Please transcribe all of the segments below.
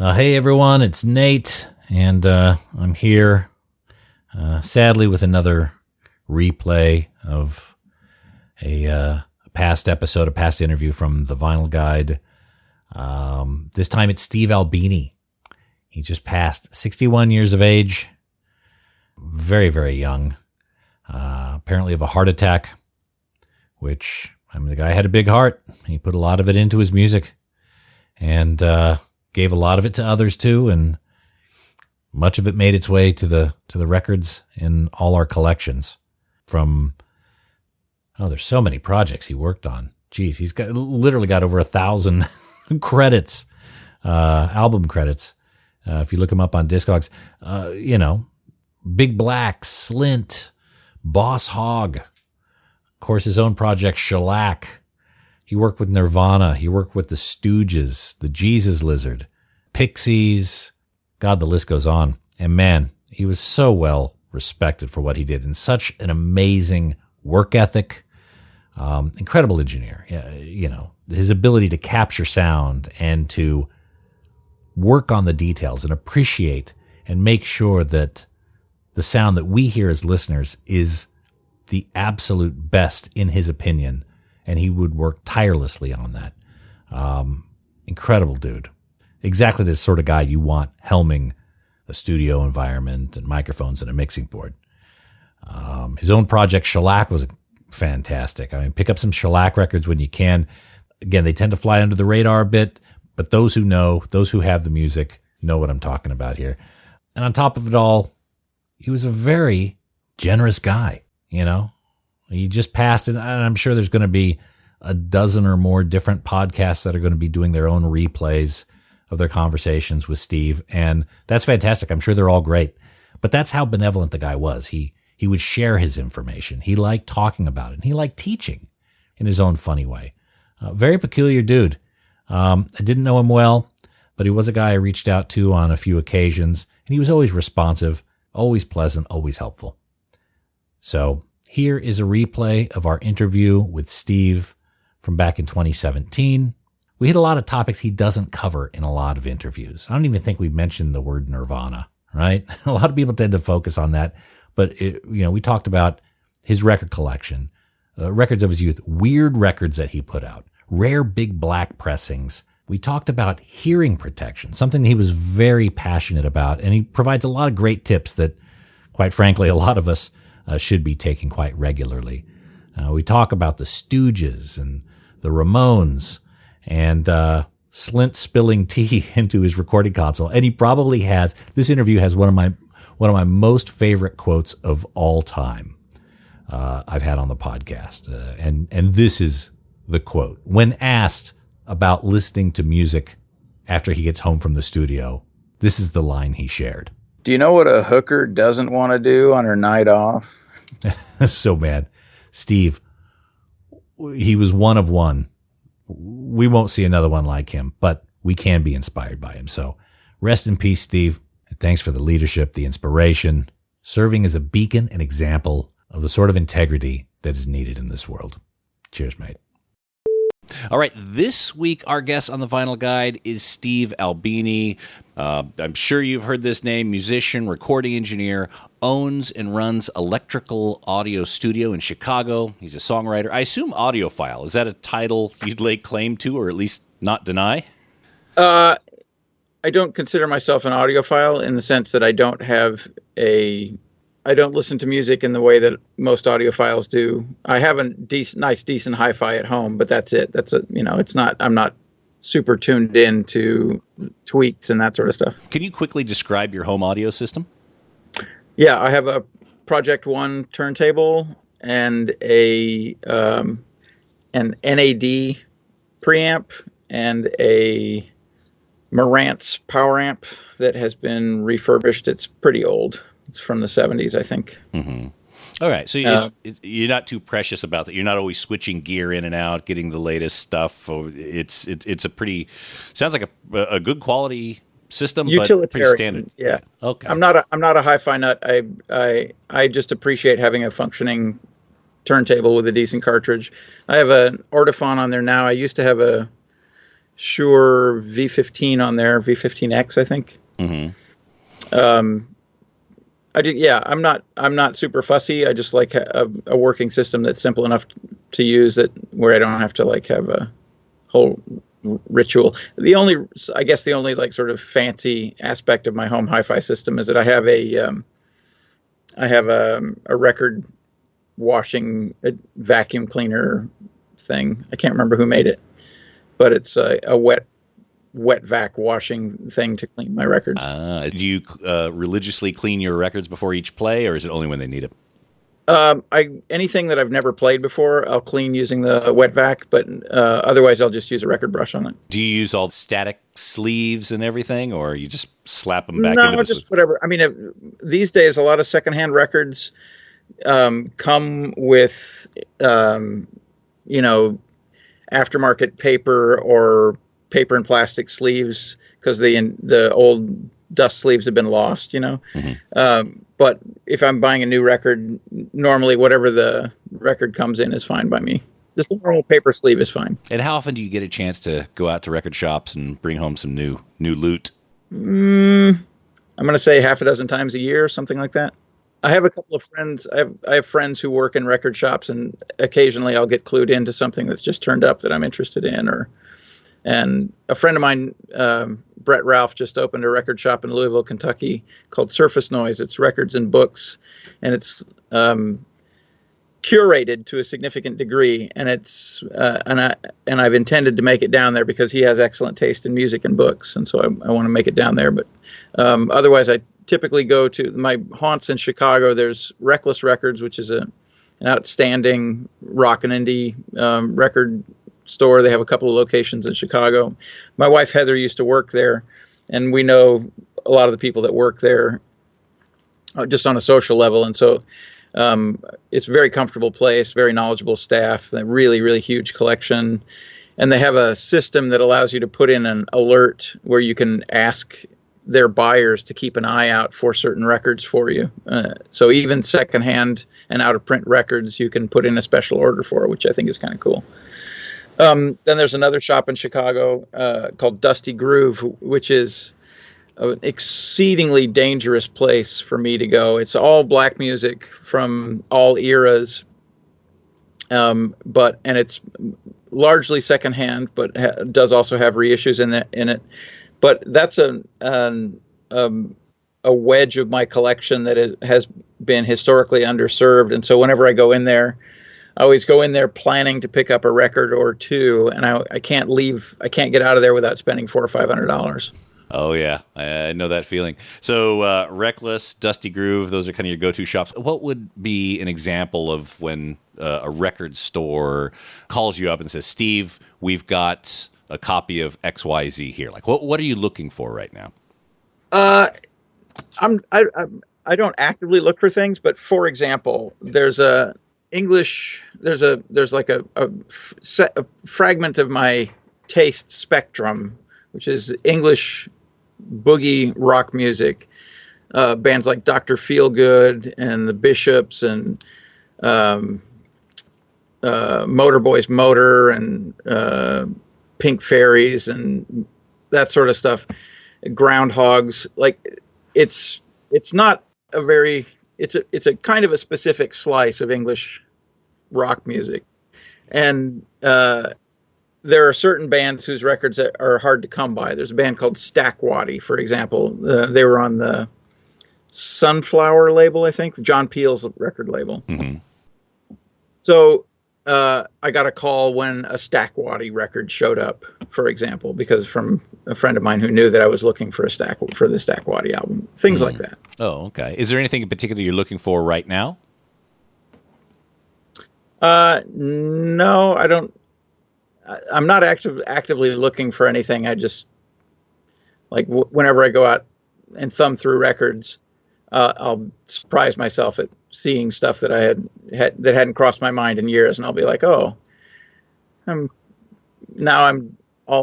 Hey everyone, it's Nate, and I'm here, sadly, with another replay of a past episode, a past interview from the Vinyl Guide. This time it's Steve Albini. He just passed 61 years of age, very, very young, apparently of a heart attack, which, the guy had a big heart. He put a lot of it into his music, and gave a lot of it to others too, and much of it made its way to the records in all our collections. There's so many projects he worked on. Geez, he's literally got over 1,000 credits, album credits. If you look him up on Discogs, Big Black, Slint, Boss Hog, of course his own project Shellac. He worked with Nirvana. He worked with the Stooges, the Jesus Lizard, Pixies. God, the list goes on. And man, he was so well respected for what he did, and such an amazing work ethic. Incredible engineer. His ability to capture sound and to work on the details and appreciate and make sure that the sound that we hear as listeners is the absolute best in his opinion. And he would work tirelessly on that. Incredible dude. Exactly the sort of guy you want helming a studio environment and microphones and a mixing board. His own project, Shellac, was fantastic. Pick up some Shellac records when you can. Again, they tend to fly under the radar a bit, but those who know, those who have the music, know what I'm talking about here. And on top of it all, he was a very generous guy, He just passed, and I'm sure there's going to be a dozen or more different podcasts that are going to be doing their own replays of their conversations with Steve, and that's fantastic. I'm sure they're all great. But that's how benevolent the guy was. He would share his information. He liked talking about it, and he liked teaching in his own funny way. Very peculiar dude. I didn't know him well, but he was a guy I reached out to on a few occasions, and he was always responsive, always pleasant, always helpful. So here is a replay of our interview with Steve from back in 2017. We hit a lot of topics he doesn't cover in a lot of interviews. I don't even think we mentioned the word Nirvana, right? A lot of people tend to focus on that, but we talked about his record collection, records of his youth, weird records that he put out, rare Big Black pressings. We talked about hearing protection, something he was very passionate about, and he provides a lot of great tips that, quite frankly, a lot of us should be taking quite regularly. We talk about the Stooges and the Ramones and Slint spilling tea into his recording console. And he probably has, this interview has one of my most favorite quotes of all time I've had on the podcast. And this is the quote. When asked about listening to music after he gets home from the studio, this is the line he shared. Do you know what a hooker doesn't want to do on her night off? So, man, Steve, he was one of one. We won't see another one like him, but we can be inspired by him. So rest in peace, Steve. And thanks for the leadership, the inspiration, serving as a beacon and example of the sort of integrity that is needed in this world. Cheers, mate. All right, this week our guest on the Vinyl Guide is Steve Albini. I'm sure you've heard this name, musician, recording engineer, owns and runs Electrical Audio Studio in Chicago. He's a songwriter. I assume audiophile. Is that a title you'd lay claim to, or at least not deny? I don't consider myself an audiophile in the sense that I don't listen to music in the way that most audiophiles do. I have a decent hi-fi at home, but that's it. I'm not super tuned in to tweaks and that sort of stuff. Can you quickly describe your home audio system? Yeah, I have a Project One turntable and an NAD preamp and a Marantz power amp that has been refurbished. It's pretty old. It's from the 70s, I think. Mm-hmm. All right. So you're not too precious about that. You're not always switching gear in and out, getting the latest stuff. It's a pretty, sounds like a good quality system, utilitarian, but pretty standard. Yeah. Okay. I'm not a hi-fi nut. I just appreciate having a functioning turntable with a decent cartridge. I have an Ortophon on there now. I used to have a Shure V15 on there, V15X, I think. I do. Yeah, I'm not super fussy. I just like a working system that's simple enough to use, that where I don't have to like have a whole ritual. I guess the only like sort of fancy aspect of my home hi-fi system is that I have a record washing vacuum cleaner thing. I can't remember who made it, but it's a wet vac washing thing to clean my records. Do you religiously clean your records before each play, or is it only when they need it? Anything that I've never played before, I'll clean using the wet vac, but otherwise I'll just use a record brush on it. Do you use all static sleeves and everything, or you just slap them back into the... No, just whatever. I mean, these days, a lot of secondhand records come with, aftermarket paper or paper and plastic sleeves, because the old dust sleeves have been lost, but if I'm buying a new record, normally whatever the record comes in is fine by me. Just a normal paper sleeve is fine. And how often do you get a chance to go out to record shops and bring home some new loot? I'm going to say half a dozen times a year, something like that. I have a couple of friends. I have friends who work in record shops, and occasionally I'll get clued into something that's just turned up that I'm interested in. And a friend of mine, Brett Ralph, just opened a record shop in Louisville, Kentucky called Surface Noise. It's records and books, and it's curated to a significant degree. And it's and I've intended to make it down there because he has excellent taste in music and books, and so I want to make it down there. But otherwise, I typically go to my haunts in Chicago. There's Reckless Records, which is an outstanding rock and indie record store. They have a couple of locations in Chicago. My wife Heather used to work there, and we know a lot of the people that work there just on a social level. And so it's a very comfortable place, very knowledgeable staff, a really, really huge collection. And they have a system that allows you to put in an alert where you can ask their buyers to keep an eye out for certain records for you. So even secondhand and out of print records, you can put in a special order for, which I think is kind of cool. Then there's another shop in Chicago called Dusty Groove, which is an exceedingly dangerous place for me to go. It's all black music from all eras, and it's largely secondhand, but does also have reissues in it. But that's a wedge of my collection that has been historically underserved, and so whenever I go in there, I always go in there planning to pick up a record or two, and I can't get out of there without spending $400 or $500. Oh yeah, I know that feeling. So Reckless, Dusty Groove, those are kind of your go-to shops. What would be an example of when a record store calls you up and says, "Steve, we've got a copy of XYZ here"? Like, what are you looking for right now? I don't actively look for things, but for example, there's like a fragment of my taste spectrum, which is English boogie rock music, bands like Dr. Feelgood and the Bishops and Motorboys Motor and Pink Fairies and that sort of stuff. Groundhogs, like it's not a very, it's a kind of a specific slice of English rock music. And there are certain bands whose records are hard to come by. There's a band called Stackwaddy, for example. They were on the Sunflower label, I think, John Peel's record label. Mm-hmm. So I got a call when a Stackwaddy record showed up, for example, because from a friend of mine who knew that I was looking for the Stackwaddy album. Things like that. Oh, okay. Is there anything in particular you're looking for right now? No, I don't. I'm not actively looking for anything. I just like whenever I go out and thumb through records, I'll surprise myself at seeing stuff that that hadn't crossed my mind in years, and I'll be like, oh,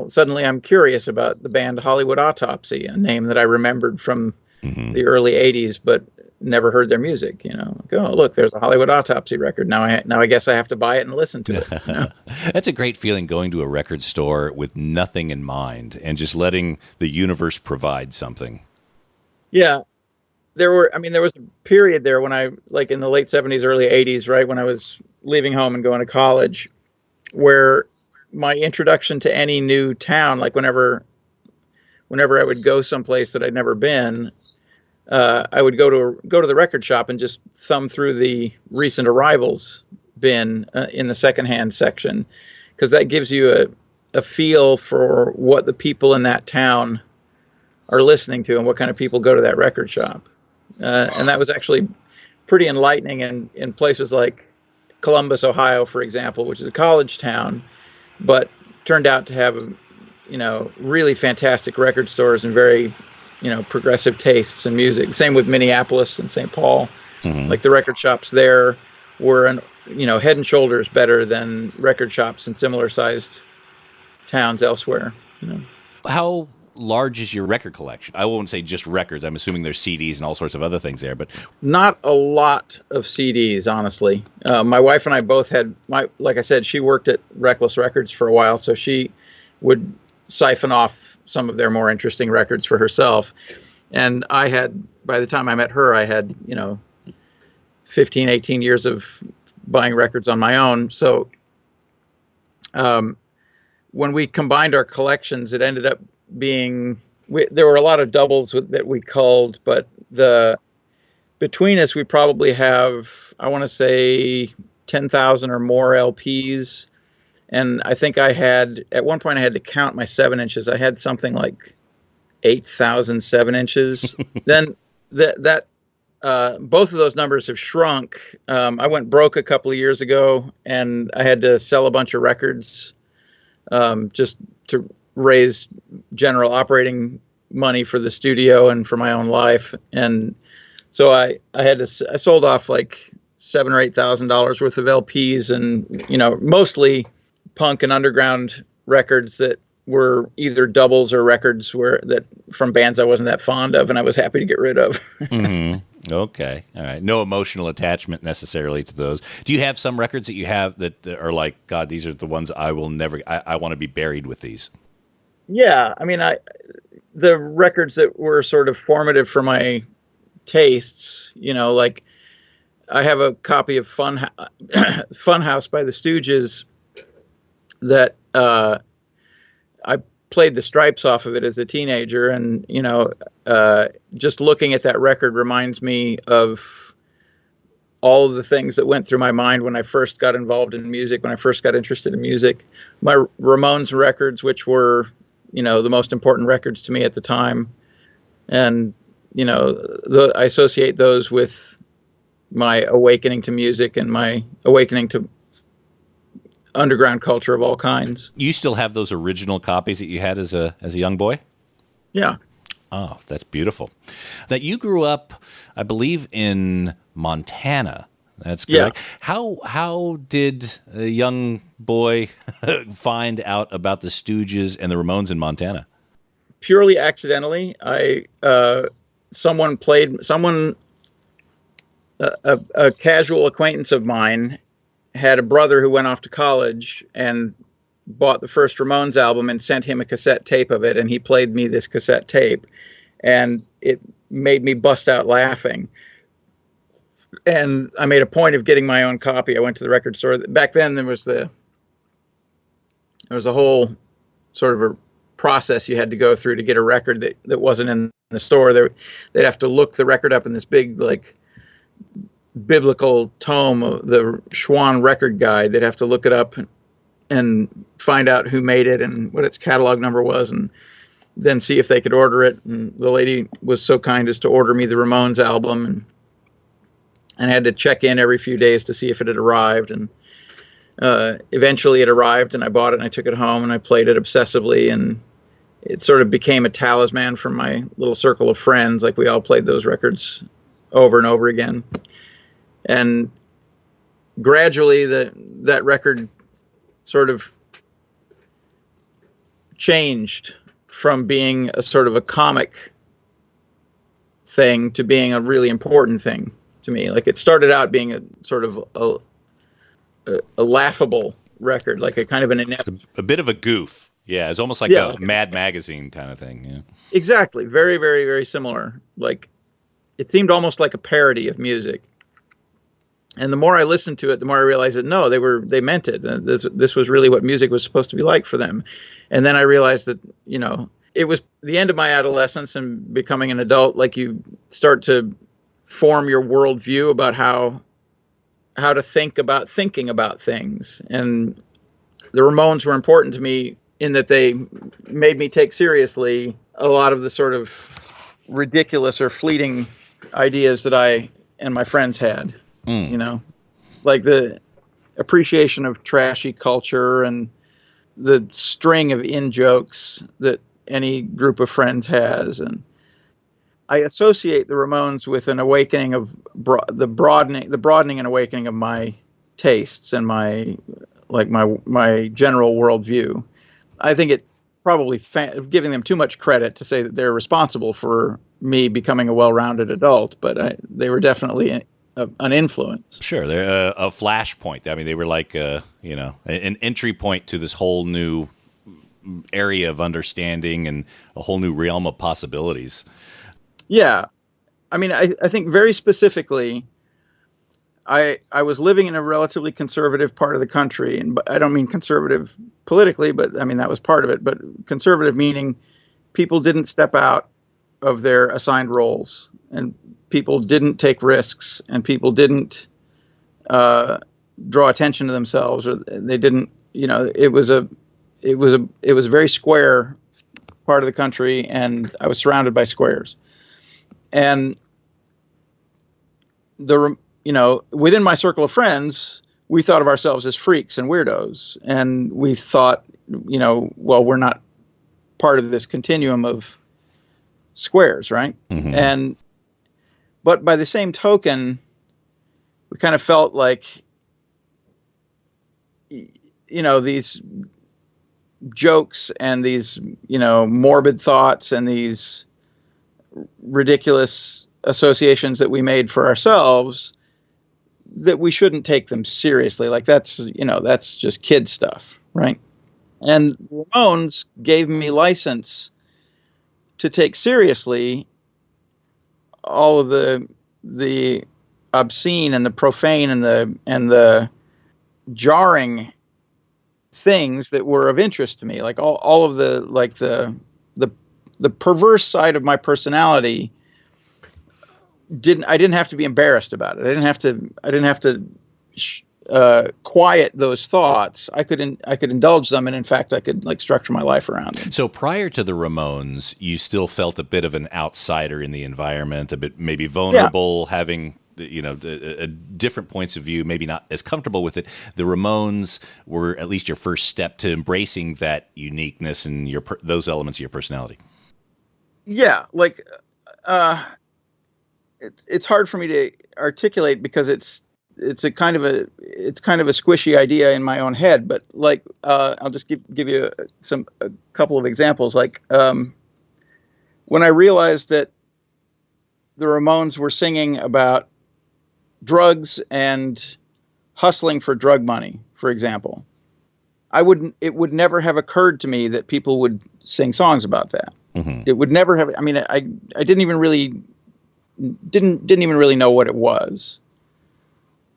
suddenly I'm curious about the band Hollywood Autopsy, a name that I remembered from the early '80s, but never heard their music. Like, oh, look, there's a Hollywood Autopsy record. Now I guess I have to buy it and listen to it. That's a great feeling, going to a record store with nothing in mind and just letting the universe provide something. Yeah. There was a period there when I, like in the late 70s, early 80s, right, when I was leaving home and going to college, where my introduction to any new town, like whenever I would go someplace that I'd never been, I would go to the record shop and just thumb through the recent arrivals bin in the secondhand section, because that gives you a feel for what the people in that town are listening to and what kind of people go to that record shop. And that was actually pretty enlightening in places like Columbus, Ohio, for example, which is a college town, but turned out to have really fantastic record stores and very progressive tastes in music. Same with Minneapolis and St. Paul. Mm-hmm. Like the record shops there were head and shoulders better than record shops in similar sized towns elsewhere. How large is your record collection? I won't say just records. I'm assuming there's CDs and all sorts of other things there, but not a lot of CDs, honestly. My wife and I both had like I said, she worked at Reckless Records for a while, so she would siphon off some of their more interesting records for herself. And by the time I met her, I had, 15, 18 years of buying records on my own. So when we combined our collections, it ended up being, there were a lot of doubles that we culled, but between us, we probably have, I want to say 10,000 or more LPs. And I think at one point I had to count my 7-inches. I had something like 8,000 7-inches. Then both of those numbers have shrunk. I went broke a couple of years ago, and I had to sell a bunch of records just to raise general operating money for the studio and for my own life. And so I sold off like $7,000 or $8,000 worth of LPs, and mostly punk and underground records that were either doubles or records from bands I wasn't that fond of, and I was happy to get rid of. Mm-hmm. Okay. All right. No emotional attachment necessarily to those. Do you have some records that you have that are like, God, these are the ones I will never, I want to be buried with these? Yeah. I mean, the records that were sort of formative for my tastes, like I have a copy of Funhouse by the Stooges that I played the Stripes off of it as a teenager, and just looking at that record reminds me of all of the things that went through my mind when I first got involved in music, when I first got interested in music. My Ramones records, which were the most important records to me at the time, and I associate those with my awakening to music and my awakening to underground culture of all kinds. You still have those original copies that you had as a young boy? Yeah. Oh, that's beautiful. That you grew up, I believe, in Montana. That's correct. Yeah. How did a young boy find out about the Stooges and the Ramones in Montana? Purely accidentally. A casual acquaintance of mine had a brother who went off to college and bought the first Ramones album and sent him a cassette tape of it, and he played me this cassette tape, and it made me bust out laughing. And I made a point of getting my own copy. I went to the record store. Back then there was a whole sort of a process you had to go through to get a record that wasn't in the store. They'd have to look the record up in this big, like, biblical tome of the Schwann Record Guide. They'd have to look it up and find out who made it and what its catalog number was, and then see if they could order it. And the lady was so kind as to order me the Ramones album, and I had to check in every few days to see if it had arrived. And eventually it arrived, and I bought it and I took it home and I played it obsessively, and it sort of became a talisman for my little circle of friends. Like, we all played those records over and over again. And gradually that record sort of changed from being a sort of a comic thing to being a really important thing to me. Like it started out being a sort of a laughable record, like a kind of an inept, a bit of a goof. Yeah, it's almost like yeah, a Mad Magazine kind of thing. Yeah. exactly, very, very, very similar. Like it seemed almost like a parody of music. And the more I listened to it, the more I realized that no, they meant it. This was really what music was supposed to be like for them. And then I realized that, you know, it was the end of my adolescence and becoming an adult. Like you start to form your worldview about how to think about thinking about things. And the Ramones were important to me in that they made me take seriously a lot of the sort of ridiculous or fleeting ideas that I and my friends had. You know, like the appreciation of trashy culture and the string of in-jokes that any group of friends has. And I associate the Ramones with an awakening of the broadening and awakening of my tastes and my general worldview. I think it probably giving them too much credit to say that they're responsible for me becoming a well-rounded adult, but they were definitely an influence. Sure, they're a flashpoint. I mean, they were like an entry point to this whole new area of understanding and a whole new realm of possibilities. Yeah, I mean, I think very specifically, I was living in a relatively conservative part of the country, and I don't mean conservative politically, but I mean that was part of it. But conservative meaning people didn't step out of their assigned roles, and people didn't take risks, and people didn't draw attention to themselves, or they didn't. You know, it was a very square part of the country, and I was surrounded by squares, and within my circle of friends, we thought of ourselves as freaks and weirdos, and we thought, well, we're not part of this continuum of squares, right? Mm-hmm. But by the same token, we kind of felt like, these jokes and these, morbid thoughts and these ridiculous associations that we made for ourselves, that we shouldn't take them seriously. Like that's just kid stuff, right? And the Ramones gave me license to take seriously all of the obscene and the profane and the jarring things that were of interest to me, like all of the perverse side of my personality. I didn't have to be embarrassed about it. I didn't have to quiet those thoughts. I could indulge them, and in fact, I could structure my life around them. So prior to the Ramones, you still felt a bit of an outsider in the environment, a bit maybe vulnerable, having a different points of view, maybe not as comfortable with it. The Ramones were at least your first step to embracing that uniqueness and those elements of your personality. Yeah, it's hard for me to articulate because it's a kind of a squishy idea in my own head. But I'll just give you a couple of examples. When I realized that the Ramones were singing about drugs and hustling for drug money, for example, it would never have occurred to me that people would sing songs about that. Mm-hmm. It would never have. I mean, I didn't even really know what it was.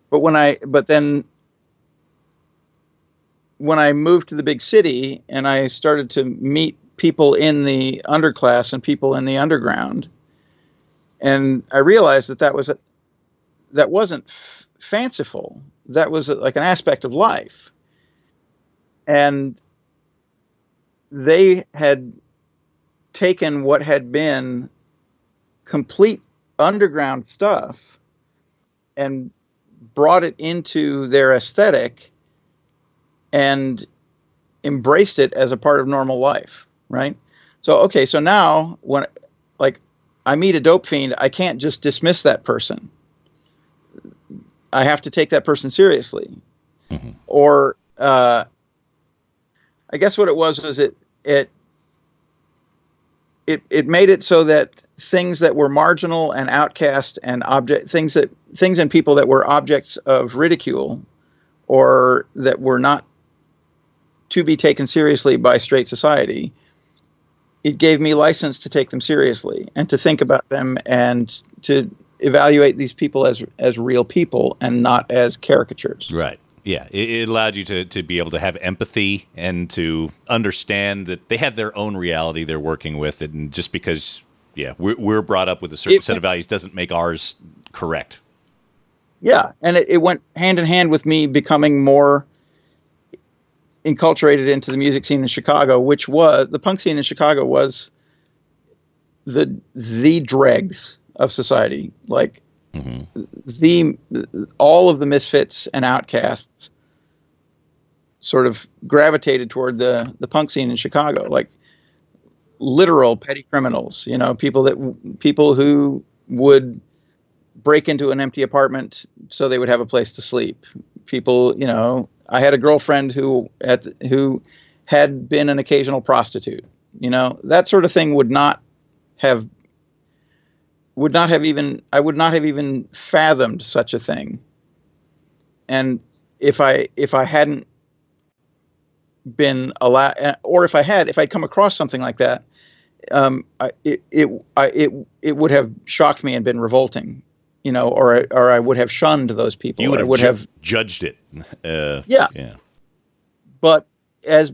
But then when I moved to the big city and I started to meet people in the underclass and people in the underground, and I realized that wasn't fanciful. That was like an aspect of life. And they had taken what had been complete underground stuff and brought it into their aesthetic and embraced it as a part of normal life, right? So now when I meet a dope fiend, I can't just dismiss that person. I have to take that person seriously. Mm-hmm. Or I guess what it was it it made it so that things that were marginal and outcast and things and people that were objects of ridicule or that were not to be taken seriously by straight society, it gave me license to take them seriously and to think about them and to evaluate these people as real people and not as caricatures. Right. Yeah, it allowed you to be able to have empathy and to understand that they have their own reality they're working with, and just because, we're brought up with a certain set of values doesn't make ours correct. Yeah, and it went hand in hand with me becoming more enculturated into the music scene in Chicago, which was the punk scene in Chicago was the dregs of society, like. All of the misfits and outcasts sort of gravitated toward the punk scene in Chicago, like literal petty criminals, people who would break into an empty apartment so they would have a place to sleep. People, I had a girlfriend who had been an occasional prostitute, that sort of thing I would not have even fathomed such a thing. And if I hadn't been allowed, or if I'd come across something like that, it would have shocked me and been revolting, or I would have shunned those people. You would have judged it. Yeah. But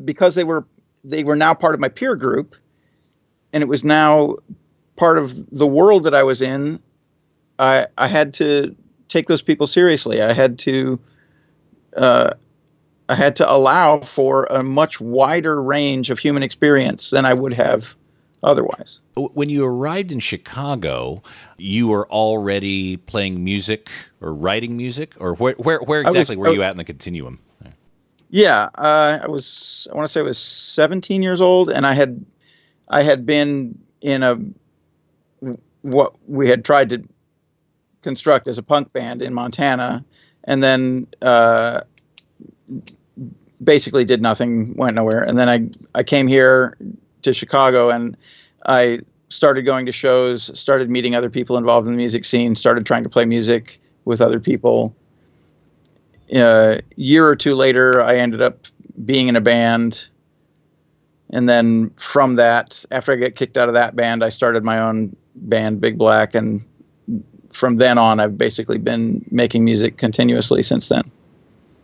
because they were now part of my peer group, and it was now part of the world that I was in, I had to take those people seriously. I had to allow for a much wider range of human experience than I would have otherwise. When you arrived in Chicago, you were already playing music or writing music, or where exactly were you at in the continuum? Yeah, I want to say I was 17 years old, and I had been in what we had tried to construct as a punk band in Montana, and then basically did nothing, went nowhere. And then I came here to Chicago, and I started going to shows, started meeting other people involved in the music scene, started trying to play music with other people. A year or two later, I ended up being in a band. And then from that, after I got kicked out of that band, I started my own band, Big Black. And from then on, I've basically been making music continuously since then.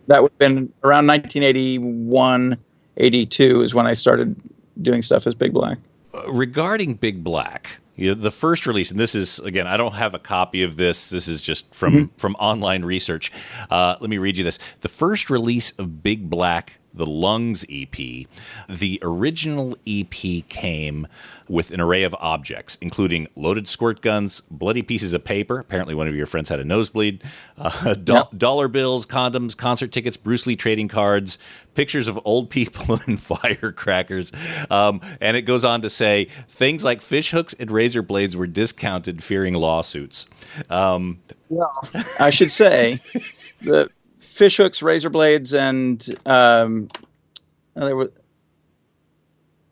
That would have been around 1981, 82 is when I started doing stuff as Big Black. Regarding Big Black, the first release, and this is, again, I don't have a copy of this. This is just from online research. Let me read you this. The first release of Big Black, the Lungs EP, the original EP came with an array of objects, including loaded squirt guns, bloody pieces of paper. Apparently one of your friends had a nosebleed, dollar bills, condoms, concert tickets, Bruce Lee trading cards, pictures of old people and firecrackers. And it goes on to say things like fish hooks and razor blades were discounted, fearing lawsuits. Well, I should say the fish hooks, razor blades, and there was,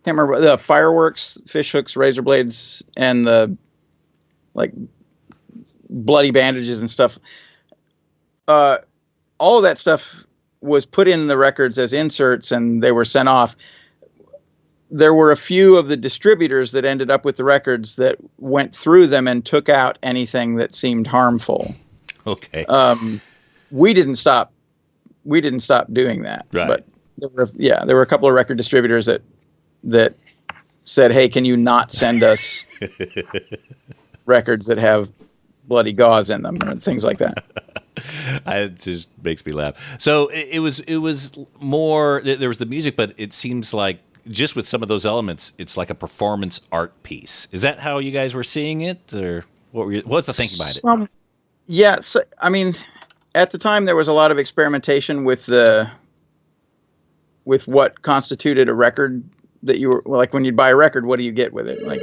can't remember, the fireworks, fish hooks, razor blades, and the like bloody bandages and stuff. All of that stuff was put in the records as inserts, and they were sent off. There were a few of the distributors that ended up with the records that went through them and took out anything that seemed harmful. Okay. We didn't stop doing that. Right. But there were a couple of record distributors that said, "Hey, can you not send us records that have bloody gauze in them," and things like that. It just makes me laugh. So it was more, there was the music, but it seems like just with some of those elements, it's like a performance art piece. Is that how you guys were seeing it, or what's the thinking behind it? Yeah, so, I mean, at the time there was a lot of experimentation with what constituted a record. That you were like, when you'd buy a record, what do you get with it? Like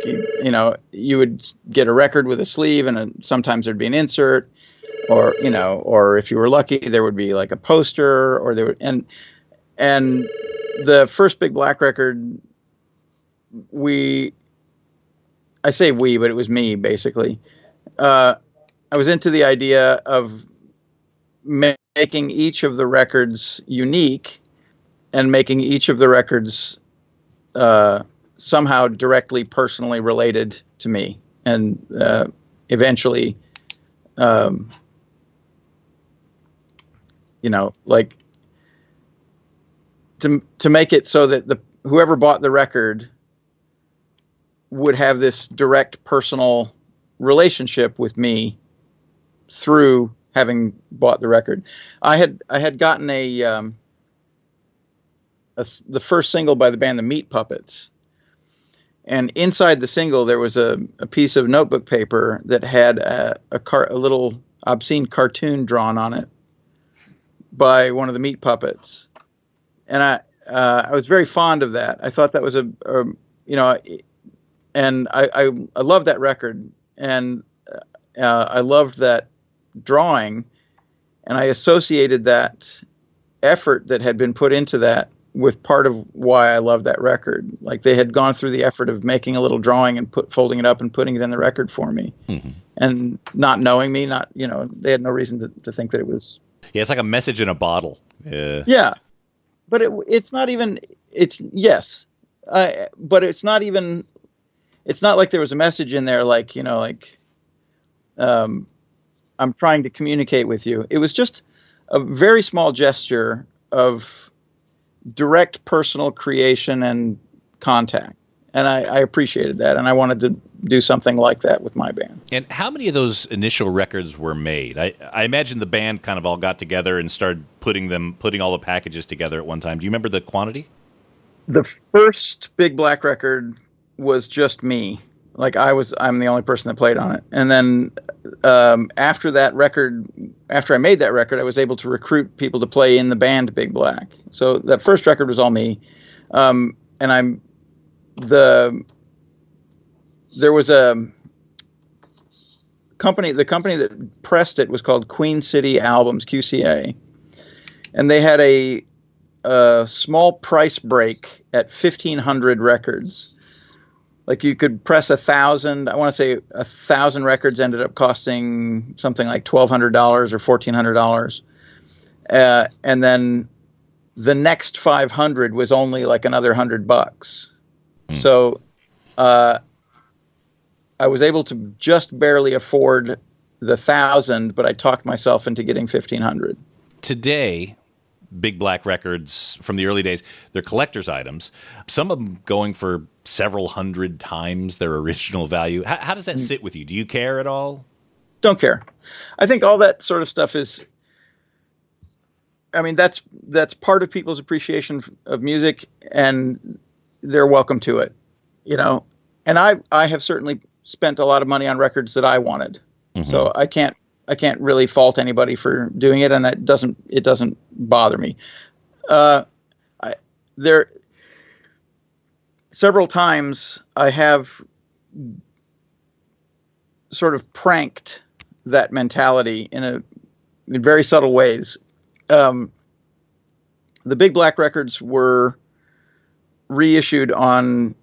you would get a record with a sleeve, and sometimes there'd be an insert, or if you were lucky, there would be like a poster, or and the first Big Black record, we I say we, but it was me basically. I was into the idea of making each of the records unique and making each of the records somehow directly personally related to me, and eventually like to make it so that whoever bought the record would have this direct personal relationship with me through having bought the record. I had gotten the first single by the band The Meat Puppets, and inside the single there was a piece of notebook paper that had a little obscene cartoon drawn on it by one of the Meat Puppets, and I was very fond of that. I thought that was and I loved that record, and I loved that drawing, and I associated that effort that had been put into that with part of why I loved that record. Like, they had gone through the effort of making a little drawing and folding it up and putting it in the record for me, and not knowing me, they had no reason to think that it was. Yeah, it's like a message in a bottle. Yeah, but it's not even. It's yes, but it's not even. It's not like there was a message in there, I'm trying to communicate with you. It was just a very small gesture of direct personal creation and contact. And I appreciated that. And I wanted to do something like that with my band. And how many of those initial records were made? I imagine the band kind of all got together and started putting all the packages together at one time. Do you remember the quantity? The first Big Black record was just me. Like, I'm the only person that played on it. And then after I made that record, I was able to recruit people to play in the band Big Black. So that first record was all me. And there was a company, the company that pressed it was called Queen City Albums, QCA. And they had a small price break at 1,500 records. Like, you could press 1,000. I want to say 1,000 records ended up costing something like $1,200 or $1,400. And then the next 500 was only like another $100. So I was able to just barely afford the 1,000, but I talked myself into getting 1,500. Today, Big Black records from the early days, they're collector's items. Some of them going for several hundred times their original value. How does that sit with you? Do you care at all? Don't care. I think all that sort of stuff is, that's part of people's appreciation of music, and they're welcome to it, And I have certainly spent a lot of money on records that I wanted. So I can't really fault anybody for doing it, and it doesn't bother me. There several times I have sort of pranked that mentality in very subtle ways. The Big Black records were reissued on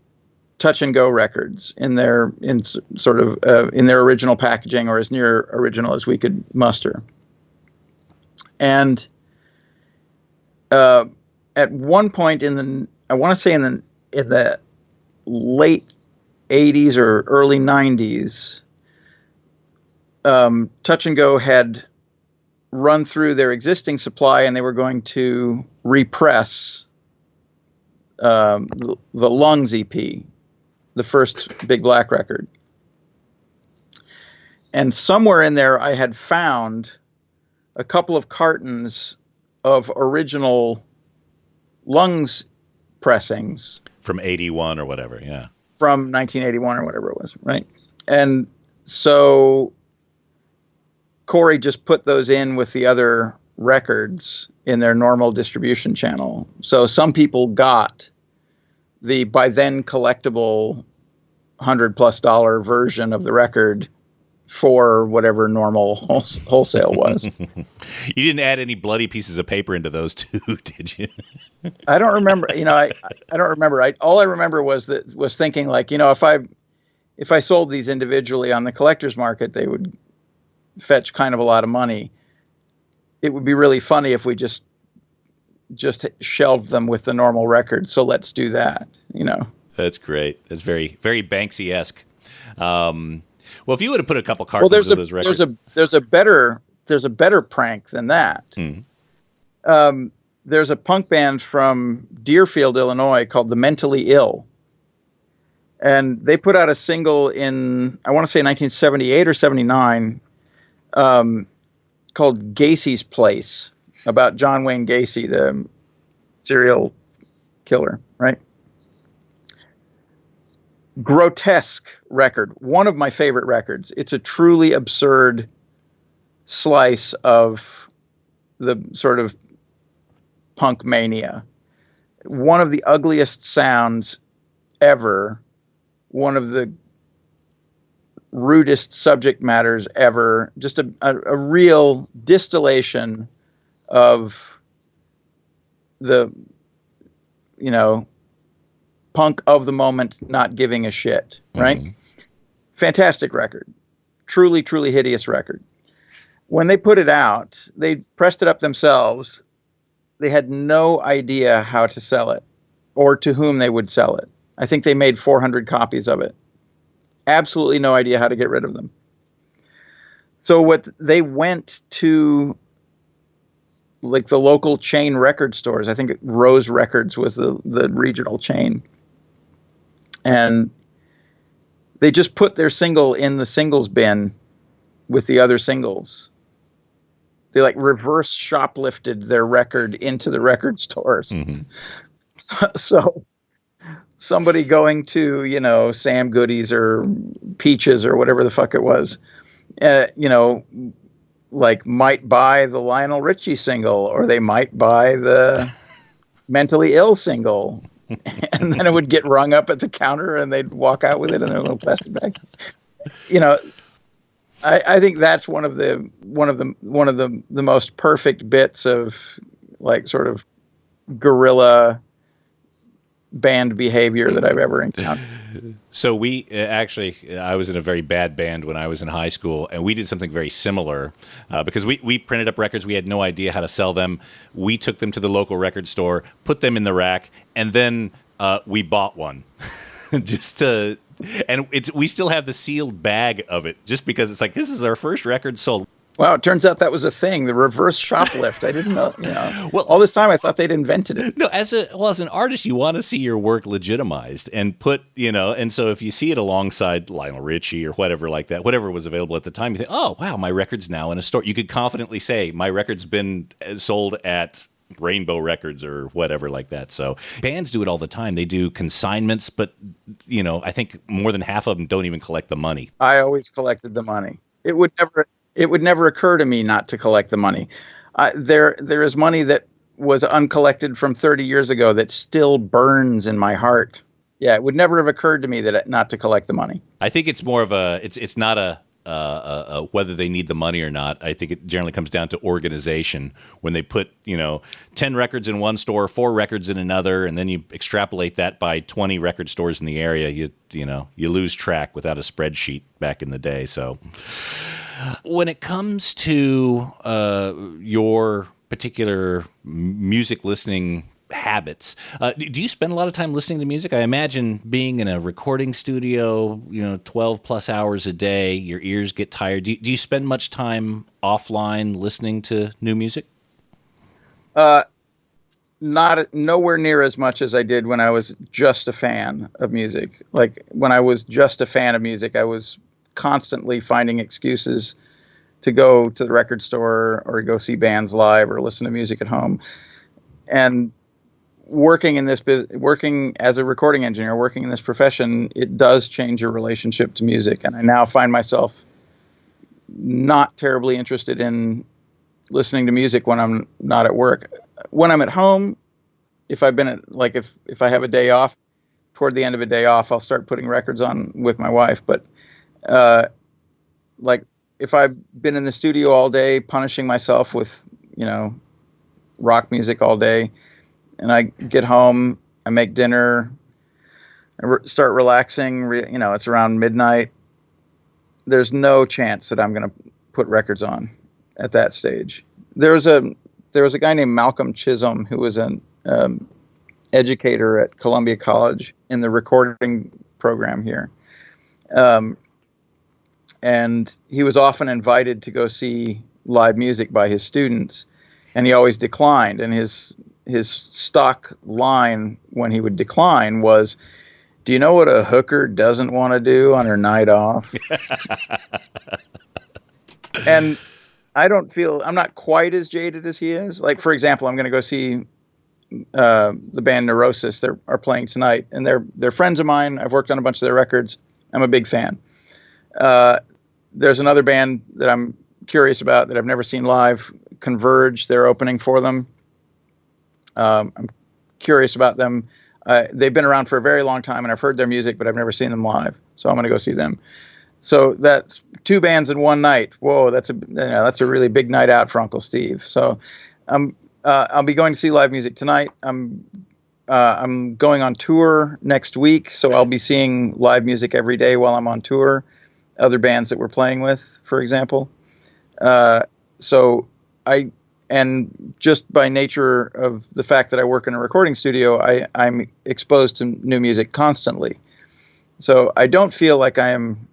Touch and Go records in their original packaging, or as near original as we could muster. And at one point in the late 80s or early 90s, Touch and Go had run through their existing supply, and they were going to repress the Lungs EP, the first Big Black record. And somewhere in there I had found a couple of cartons of original Lungs pressings. From 81 or whatever, yeah. From 1981 or whatever it was, right? And so Corey just put those in with the other records in their normal distribution channel. So some people got the by then collectible $100+ version of the record for whatever normal wholesale was. You didn't add any bloody pieces of paper into those too, did you? I don't remember. I don't remember. All I remember was thinking, like, if I sold these individually on the collector's market, they would fetch kind of a lot of money. It would be really funny if we just shelved them with the normal record. So let's do that, That's great. That's very, very Banksy-esque. Well, if you would have put a couple Well, cartons of those records, there's a better prank than that. There's a punk band from Deerfield, Illinois called The Mentally Ill. And they put out a single in, I want to say 1978 or 79, called Gacy's Place, about John Wayne Gacy, the serial killer, right? Grotesque record. One of my favorite records. It's a truly absurd slice of the sort of punk mania. One of the ugliest sounds ever. One of the rudest subject matters ever. Just a real distillation of the, punk of the moment not giving a shit, right? Fantastic record. Truly, truly hideous record. When they put it out, they pressed it up themselves. They had no idea how to sell it or to whom they would sell it. I think they made 400 copies of it. Absolutely no idea how to get rid of them. So they went to like the local chain record stores. I think Rose Records was the regional chain. And they just put their single in the singles bin with the other singles. They like reverse shoplifted their record into the record stores. So somebody going to, Sam Goody's or Peaches or whatever the fuck it was, like might buy the Lionel Richie single, or they might buy the Mentally Ill single. And then it would get rung up at the counter and they'd walk out with it in their little plastic bag. I think that's one of the most perfect bits of like sort of guerrilla band behavior that I've ever encountered. So I was in a very bad band when I was in high school, and we did something very similar because we printed up records. We had no idea how to sell them. We took them to the local record store, put them in the rack, and then we bought one we still have the sealed bag of it just because it's like, this is our first record sold. Wow, it turns out that was a thing, the reverse shoplift. I didn't know, Well, all this time I thought they'd invented it. No, as an artist, you want to see your work legitimized and put, and so if you see it alongside Lionel Richie or whatever like that, whatever was available at the time, you think, oh, wow, my record's now in a store. You could confidently say, my record's been sold at Rainbow Records or whatever like that. So bands do it all the time. They do consignments, but, I think more than half of them don't even collect the money. I always collected the money. It would never occur to me not to collect the money. There is money that was uncollected from 30 years ago that still burns in my heart. Yeah, it would never have occurred to me that not to collect the money. I think it's more of it's not a whether they need the money or not. I think it generally comes down to organization. When they put 10 records in one store, 4 records in another, and then you extrapolate that by 20 record stores in the area, you lose track without a spreadsheet back in the day. So when it comes to your particular music listening habits, do you spend a lot of time listening to music? I imagine being in a recording studio, 12 plus hours a day, your ears get tired. Do you spend much time offline listening to new music? Nowhere near as much as I did when I was just a fan of music. Like when I was just a fan of music, I was constantly finding excuses to go to the record store or go see bands live or listen to music at home. And working as a recording engineer, working in this profession, it does change your relationship to music. And I now find myself not terribly interested in listening to music when I'm not at work. When I'm at home, if I've been if I have a day off, toward the end of a day off, I'll start putting records on with my wife. But if I've been in the studio all day punishing myself with, rock music all day, and I get home, I make dinner, start relaxing, it's around midnight. There's no chance that I'm going to put records on at that stage. There was a guy named Malcolm Chisholm who was an educator at Columbia College in the recording program here. And he was often invited to go see live music by his students, and he always declined. And his stock line when he would decline was, "Do you know what a hooker doesn't want to do on her night off?" And I'm not quite as jaded as he is. Like, for example, I'm going to go see the band Neurosis. They are playing tonight, and they're friends of mine. I've worked on a bunch of their records. I'm a big fan. There's another band that I'm curious about that I've never seen live, Converge. They're opening for them. I'm curious about them. They've been around for a very long time, and I've heard their music, but I've never seen them live. So I'm going to go see them. So that's 2 bands in one night. Whoa, that's a really big night out for Uncle Steve. So I'll be going to see live music tonight. I'm going on tour next week, so I'll be seeing live music every day while I'm on tour. Other bands that we're playing with, for example. And just by nature of the fact that I work in a recording studio, I'm exposed to new music constantly. So I don't feel like I am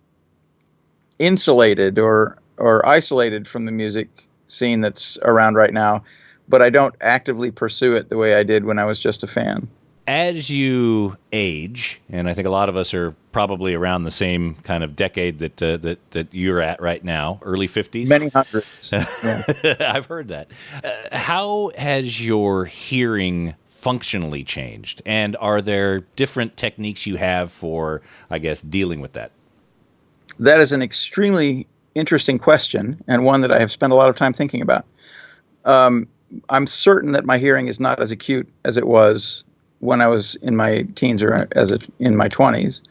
insulated or isolated from the music scene that's around right now, but I don't actively pursue it the way I did when I was just a fan. As you age, and I think a lot of us are probably around the same kind of decade that you're at right now, early 50s. Many hundreds. Yeah. I've heard that. How has your hearing functionally changed? And are there different techniques you have for, I guess, dealing with that? That is an extremely interesting question, and one that I have spent a lot of time thinking about. I'm certain that my hearing is not as acute as it was when I was in my teens or in my 20s,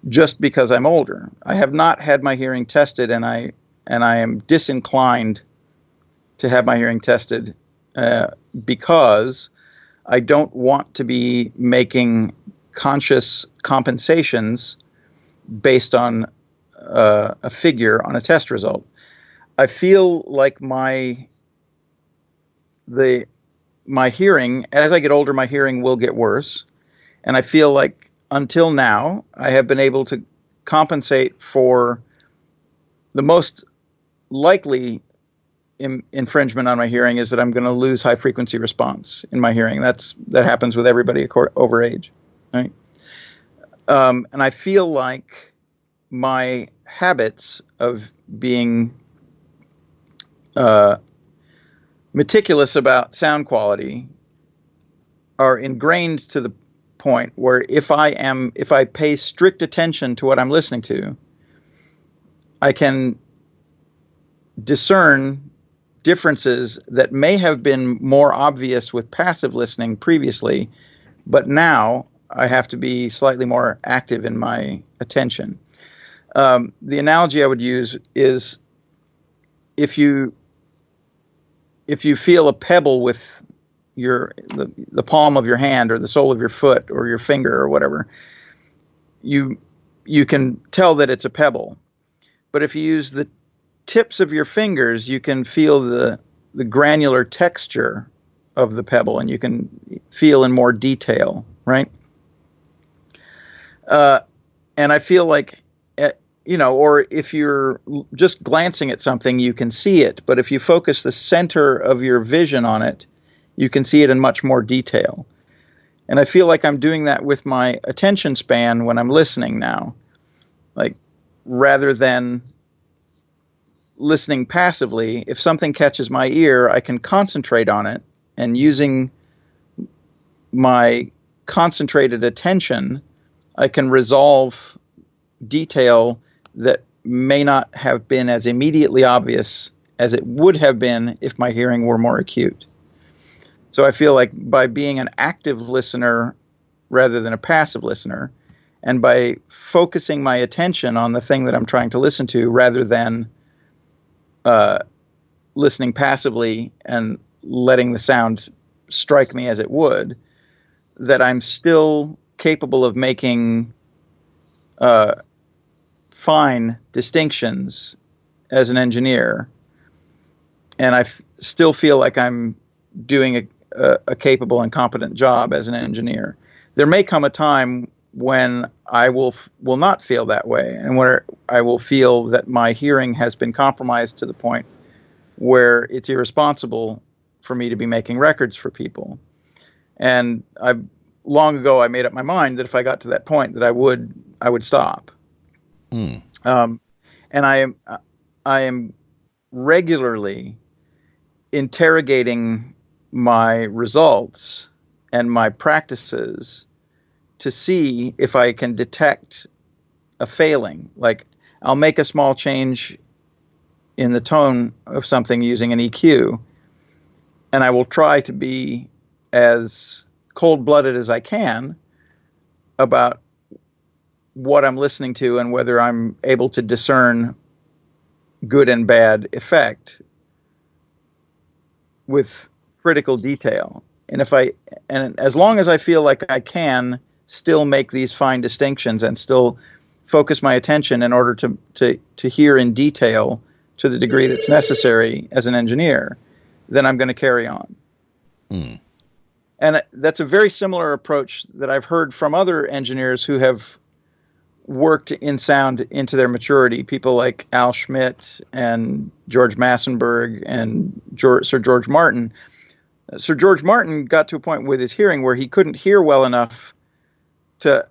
just because I'm older. I have not had my hearing tested, and I am disinclined to have my hearing tested because I don't want to be making conscious compensations based on a figure on a test result. I feel like my hearing, as I get older, my hearing will get worse. And I feel like until now, I have been able to compensate for the most likely infringement on my hearing is that I'm going to lose high frequency response in my hearing. That happens with everybody over age, right? And I feel like my habits of being meticulous about sound quality are ingrained to the point where if I pay strict attention to what I'm listening to, I can discern differences that may have been more obvious with passive listening previously, but now I have to be slightly more active in my attention. The analogy I would use is if you feel a pebble with the palm of your hand or the sole of your foot or your finger or whatever, you can tell that it's a pebble. But if you use the tips of your fingers, you can feel the granular texture of the pebble, and you can feel in more detail, right? And I feel like, or if you're just glancing at something, you can see it. But if you focus the center of your vision on it, you can see it in much more detail. And I feel like I'm doing that with my attention span when I'm listening now. Like, rather than listening passively, if something catches my ear, I can concentrate on it. And using my concentrated attention, I can resolve detail that may not have been as immediately obvious as it would have been if my hearing were more acute. So I feel like by being an active listener rather than a passive listener, and by focusing my attention on the thing that I'm trying to listen to rather than listening passively and letting the sound strike me as it would, that I'm still capable of making fine distinctions as an engineer, and I still feel like I'm doing a capable and competent job as an engineer. There may come a time when I will not feel that way, and where I will feel that my hearing has been compromised to the point where it's irresponsible for me to be making records for people. And long ago I made up my mind that if I got to that point, that I would stop. And I am regularly interrogating my results and my practices to see if I can detect a failing. Like, I'll make a small change in the tone of something using an EQ, and I will try to be as cold-blooded as I can about what I'm listening to and whether I'm able to discern good and bad effect with critical detail. And as long as I feel like I can still make these fine distinctions and still focus my attention in order to hear in detail to the degree that's necessary as an engineer, then I'm going to carry on. And that's a very similar approach that I've heard from other engineers who have worked in sound into their maturity. People like Al Schmidt and George Massenburg and Sir George Martin. Sir George Martin got to a point with his hearing where he couldn't hear well enough to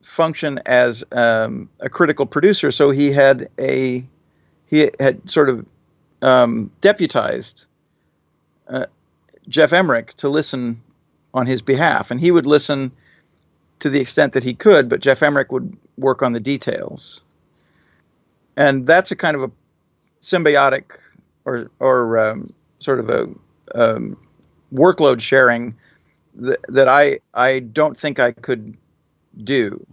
function as a critical producer, so he had sort of deputized Jeff Emmerich to listen on his behalf, and he would listen to the extent that he could, but Jeff Emmerich would work on the details. And that's a kind of a symbiotic or sort of a workload sharing that I don't think I could do.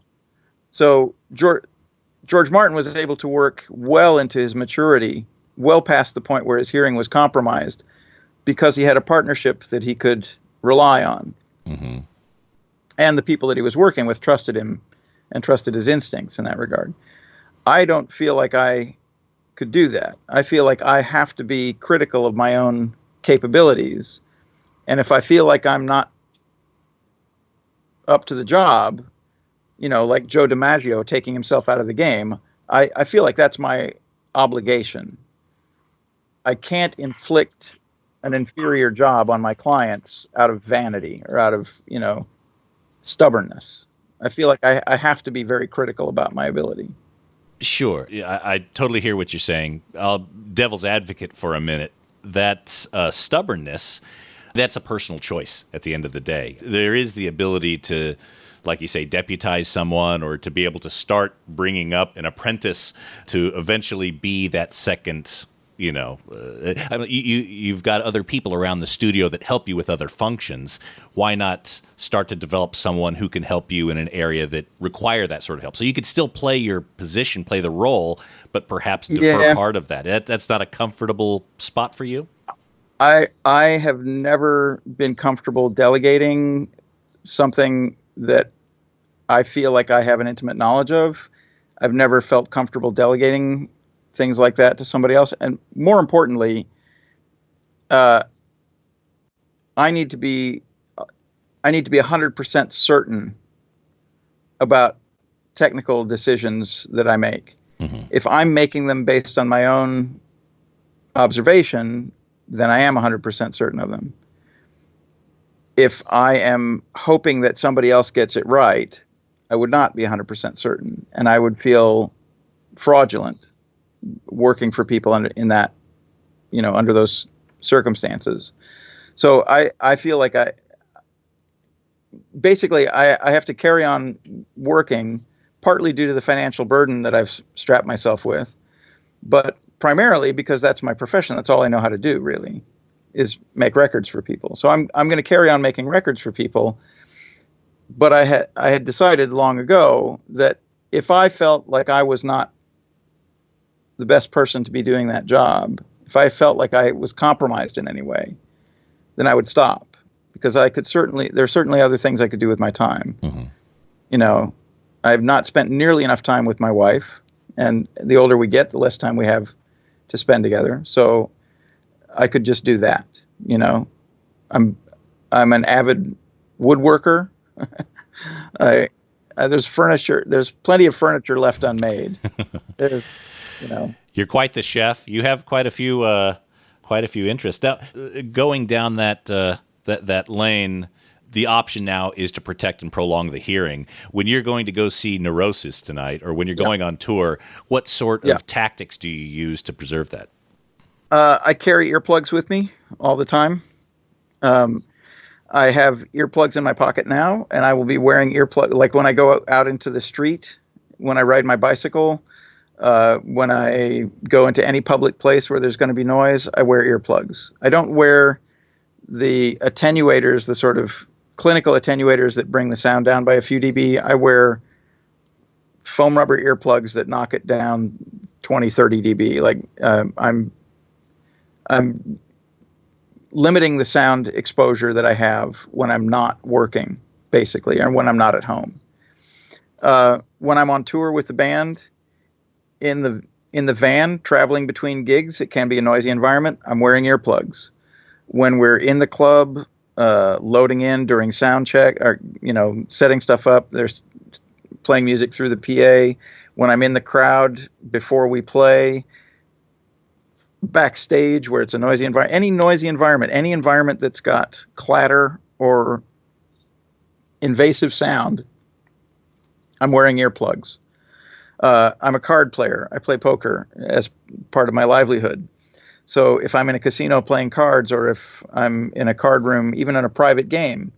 So George Martin was able to work well into his maturity, well past the point where his hearing was compromised, because he had a partnership that he could rely on. Mm-hmm. And the people that he was working with trusted him and trusted his instincts in that regard. I don't feel like I could do that. I feel like I have to be critical of my own capabilities. And if I feel like I'm not up to the job, like Joe DiMaggio taking himself out of the game, I feel like that's my obligation. I can't inflict an inferior job on my clients out of vanity or out of, stubbornness. I feel like I have to be very critical about my ability. Sure. Yeah, I totally hear what you're saying. I'll devil's advocate for a minute. That stubbornness, that's a personal choice at the end of the day. There is the ability to, like you say, deputize someone, or to be able to start bringing up an apprentice to eventually be that second. You've got other people around the studio that help you with other functions. Why not start to develop someone who can help you in an area that require that sort of help? So you could still play your position, play the role, but perhaps defer part of that. That's not a comfortable spot for you? I have never been comfortable delegating something that I feel like I have an intimate knowledge of. I've never felt comfortable delegating things like that to somebody else. And more importantly, I need to be 100% certain about technical decisions that I make. Mm-hmm. If I'm making them based on my own observation, then I am 100% certain of them. If I am hoping that somebody else gets it right, I would not be 100% certain, and I would feel fraudulent working for people under those circumstances. So I feel like I have to carry on working, partly due to the financial burden that I've strapped myself with, but primarily because that's my profession. That's all I know how to do, really, is make records for people. So I'm going to carry on making records for people. But I had decided long ago that if I felt like I was not the best person to be doing that job, if I felt like I was compromised in any way, then I would stop, because there's certainly other things I could do with my time. Mm-hmm. I've not spent nearly enough time with my wife, and the older we get, the less time we have to spend together. So I could just do that. You know, I'm an avid woodworker. There's furniture. There's plenty of furniture left unmade. There's, you know. You're quite the chef. You have quite a few interests. Now, going down that lane, the option now is to protect and prolong the hearing. When you're going to go see Neurosis tonight, or when you're going on tour, what sort of tactics do you use to preserve that? I carry earplugs with me all the time. I have earplugs in my pocket now, and I will be wearing earplugs. Like when I go out into the street, when I ride my bicycle, when I go into any public place where there's going to be noise, I wear earplugs. I don't wear the attenuators, the sort of clinical attenuators that bring the sound down by a few dB. I wear foam rubber earplugs that knock it down 20, 30 dB. Like I'm limiting the sound exposure that I have when I'm not working, basically, or when I'm not at home. When I'm on tour with the band, in the van, traveling between gigs, it can be a noisy environment. I'm wearing earplugs. When we're in the club, loading in during sound check, or setting stuff up, there's playing music through the PA. When I'm in the crowd before we play, backstage where it's a noisy environment, any noisy environment, any environment that's got clatter or invasive sound, I'm wearing earplugs. I'm a card player. I play poker as part of my livelihood. So if I'm in a casino playing cards, or if I'm in a card room, even in a private game,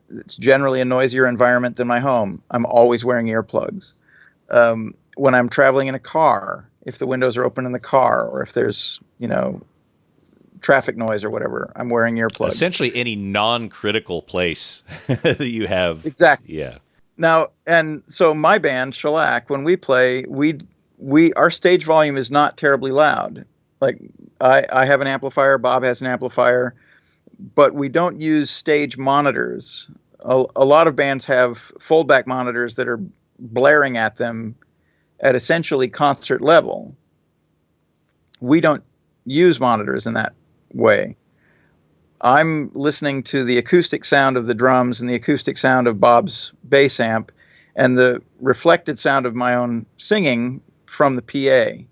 it's generally a noisier environment than my home. I'm always wearing earplugs. When I'm traveling in a car, if the windows are open in the car, or if there's, traffic noise or whatever, I'm wearing earplugs. Essentially any non-critical place that you have. Exactly. Yeah. Now, and so my band, Shellac, when we play, our stage volume is not terribly loud. Like I have an amplifier, Bob has an amplifier, but we don't use stage monitors. A lot of bands have foldback monitors that are blaring at them at essentially concert level. We don't use monitors in that way. I'm listening to the acoustic sound of the drums and the acoustic sound of Bob's bass amp and the reflected sound of my own singing from the PA.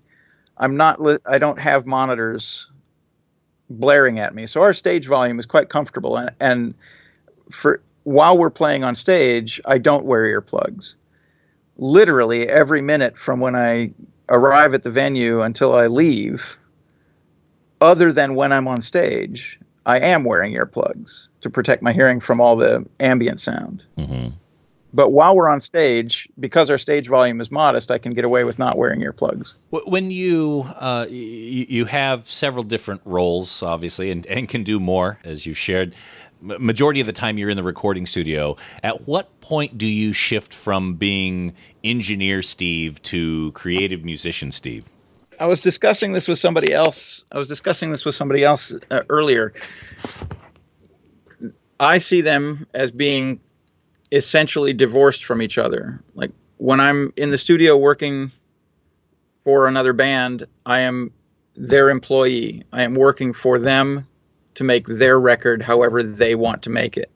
I don't have monitors blaring at me. So our stage volume is quite comfortable. And while we're playing on stage, I don't wear earplugs. Literally every minute from when I arrive at the venue until I leave, other than when I'm on stage, I am wearing earplugs to protect my hearing from all the ambient sound. Mm-hmm. But while we're on stage, because our stage volume is modest, I can get away with not wearing earplugs. When you have several different roles, obviously, and can do more, as you've shared, majority of the time you're in the recording studio. At what point do you shift from being engineer Steve to creative musician Steve? I was discussing this with somebody else. Earlier. I see them as being essentially divorced from each other. Like when I'm in the studio working for another band, I am their employee. I am working for them to make their record however they want to make it.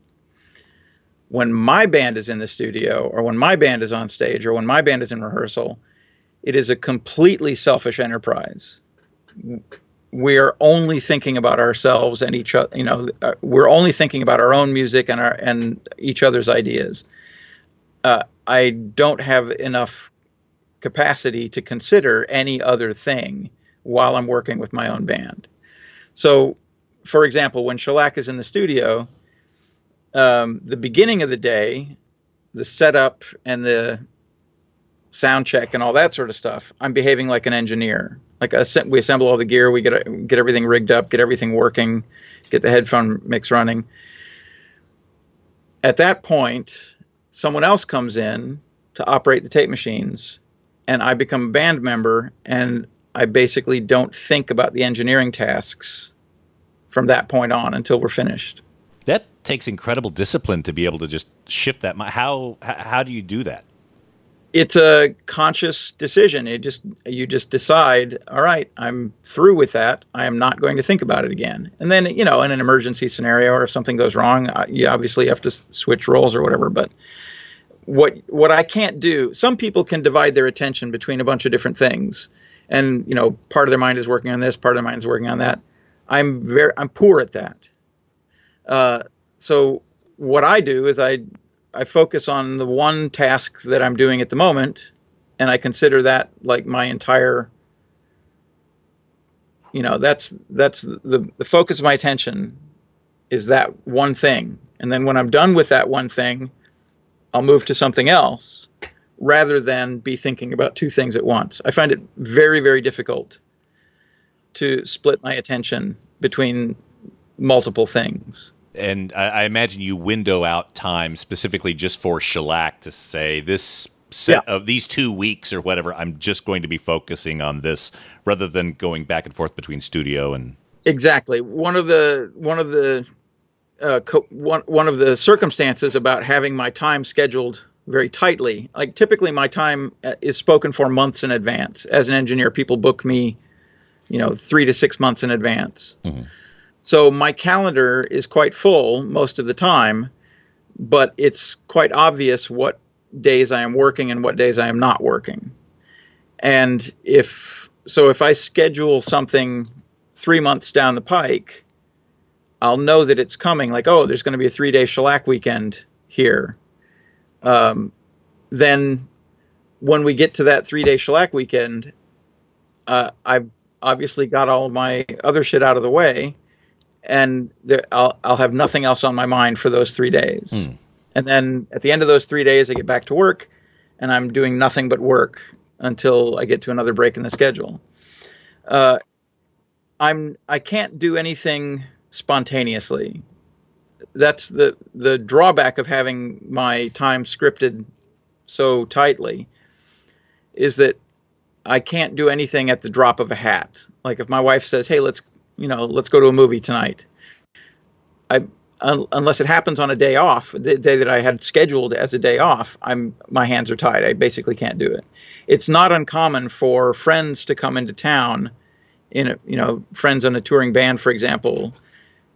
When my band is in the studio, or when my band is on stage, or when my band is in rehearsal, it is a completely selfish enterprise. We are only thinking about ourselves and each other. We're only thinking about our own music and each other's ideas. I don't have enough capacity to consider any other thing while I'm working with my own band. So, for example, when Shellac is in the studio, the beginning of the day, the setup and the sound check and all that sort of stuff, I'm behaving like an engineer. Like we assemble all the gear, we get everything rigged up, get everything working, get the headphone mix running. At that point, someone else comes in to operate the tape machines, and I become a band member, and I basically don't think about the engineering tasks from that point on until we're finished. That takes incredible discipline to be able to just shift that. How do you do that? It's a conscious decision. You just decide, all right, I'm through with that. I am not going to think about it again. And then, in an emergency scenario or if something goes wrong, you obviously have to switch roles or whatever. But what I can't do, some people can divide their attention between a bunch of different things. And, part of their mind is working on this, part of their mind is working on that. I'm poor at that. So what I do is I focus on the one task that I'm doing at the moment, and I consider that like my entire, that's the focus of my attention is that one thing. And then when I'm done with that one thing, I'll move to something else rather than be thinking about two things at once. I find it very, very difficult to split my attention between multiple things. And I imagine you window out time specifically just for shellac to say this set of these 2 weeks or whatever, I'm just going to be focusing on this rather than going back and forth between studio and. Exactly. One of the circumstances about having my time scheduled very tightly, like typically my time is spoken for months in advance. As an engineer, people book me, 3 to 6 months in advance. Mm-hmm. So my calendar is quite full most of the time, but it's quite obvious what days I am working and what days I am not working. And if I schedule something 3 months down the pike, I'll know that it's coming, like, oh, there's going to be a 3-day shellac weekend here. Then when we get to that 3-day shellac weekend, I've obviously got all of my other shit out of the way, and I'll have nothing else on my mind for those 3 days. Mm. And then at the end of those 3 days, I get back to work, and I'm doing nothing but work until I get to another break in the schedule. I can't do anything spontaneously. That's the drawback of having my time scripted so tightly, is that I can't do anything at the drop of a hat. Like if my wife says, "Hey, let's go to a movie tonight," unless it happens on a day off, the day that I had scheduled as a day off, my hands are tied. I basically can't do it. It's not uncommon for friends to come into town, friends on a touring band, for example,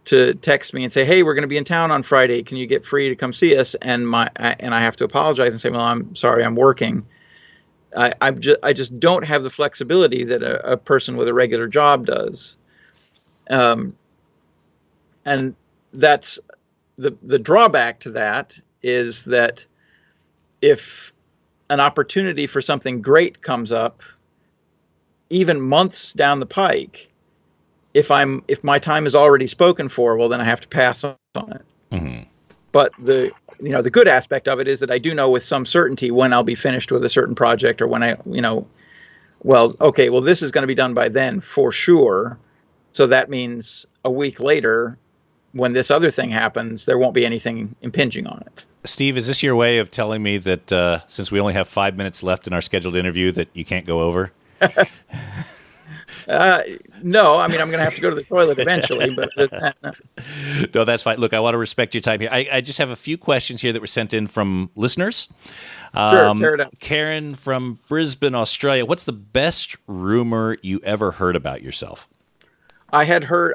to text me and say, "Hey, we're going to be in town on Friday. Can you get free to come see us?" And I have to apologize and say, "Well, I'm sorry, I'm working." I just don't have the flexibility that a person with a regular job does. And that's the drawback to that, is that if an opportunity for something great comes up, even months down the pike, if my time is already spoken for, well, then I have to pass on it. Mm-hmm. But the good aspect of it is that I do know with some certainty when I'll be finished with a certain project, or when this is going to be done by then for sure. So that means a week later, when this other thing happens, there won't be anything impinging on it. Steve, is this your way of telling me that since we only have 5 minutes left in our scheduled interview that you can't go over? No, I mean, I'm going to have to go to the toilet eventually, but no. No, that's fine. Look, I want to respect your time here. I just have a few questions here that were sent in from listeners. Sure, tear it out. Karen from Brisbane, Australia. What's the best rumor you ever heard about yourself? I have heard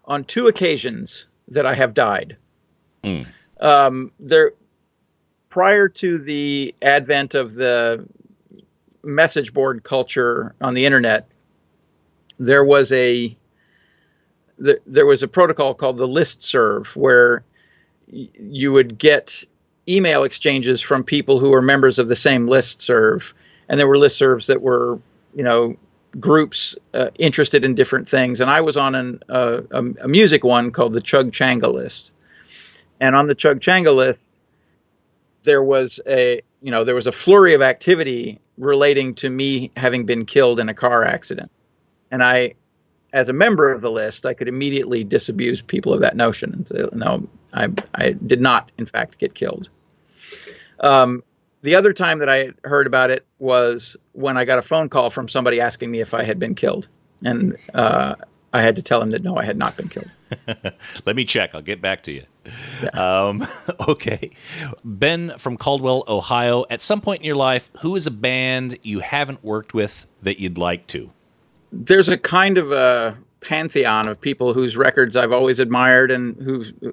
on 2 occasions that I have died. Mm. Prior to the advent of the message board culture on the internet, there was a protocol called the listserv, where you would get email exchanges from people who were members of the same listserv, and there were listservs that were groups interested in different things. And I was on a music one called the Chug Changa list, and on the Chug Changa list there was a flurry of activity relating to me having been killed in a car accident. And I, as a member of the list, I could immediately disabuse people of that notion and say, no, I did not, in fact, get killed. The other time that I heard about it was when I got a phone call from somebody asking me if I had been killed. And I had to tell him that no, I had not been killed. Let me check. I'll get back to you. Yeah. Okay. Ben from Caldwell, Ohio. At some point in your life, who is a band you haven't worked with that you'd like to? There's a kind of a pantheon of people whose records I've always admired and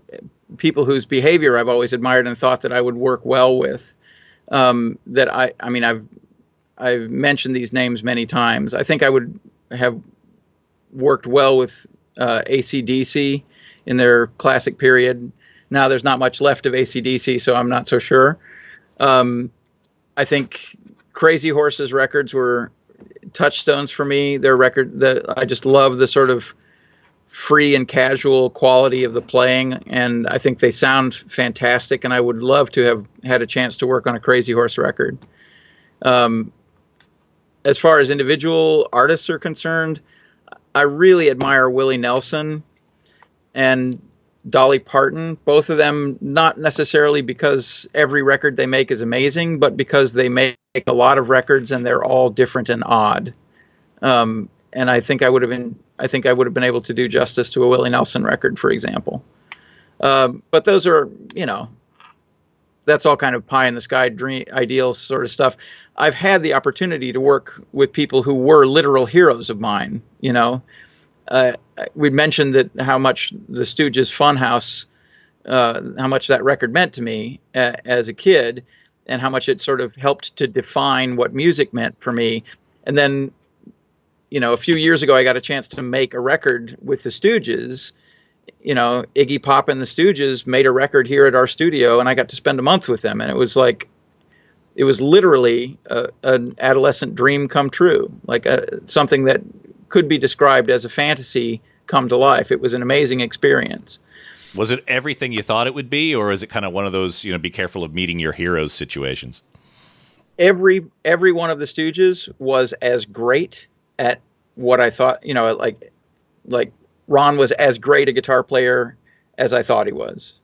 people whose behavior I've always admired and thought that I would work well with. I've mentioned these names many times. I think I would have worked well with AC/DC in their classic period. Now there's not much left of AC/DC, so I'm not so sure. I think Crazy Horse's records were touchstones for me. Their record, I just love the sort of free and casual quality of the playing, and I think they sound fantastic, and I would love to have had a chance to work on a Crazy Horse record. As far as individual artists are concerned, I really admire Willie Nelson and Dolly Parton, both of them, not necessarily because every record they make is amazing, but because they make a lot of records and they're all different and odd. And I think I would have been able to do justice to a Willie Nelson record, for example. But those are, that's all kind of pie in the sky dream ideal sort of stuff. I've had the opportunity to work with people who were literal heroes of mine. We mentioned that how much the Stooges Funhouse, how much that record meant to me as a kid, and how much it sort of helped to define what music meant for me. And then, a few years ago, I got a chance to make a record with the Stooges. Iggy Pop and the Stooges made a record here at our studio, and I got to spend a month with them. And it was literally an adolescent dream come true, like something that could be described as a fantasy come to life. It was an amazing experience. Was it everything you thought it would be, or is it kind of one of those, be careful of meeting your heroes situations? Every one of the Stooges was as great at what I thought, like Ron was as great a guitar player as I thought he was,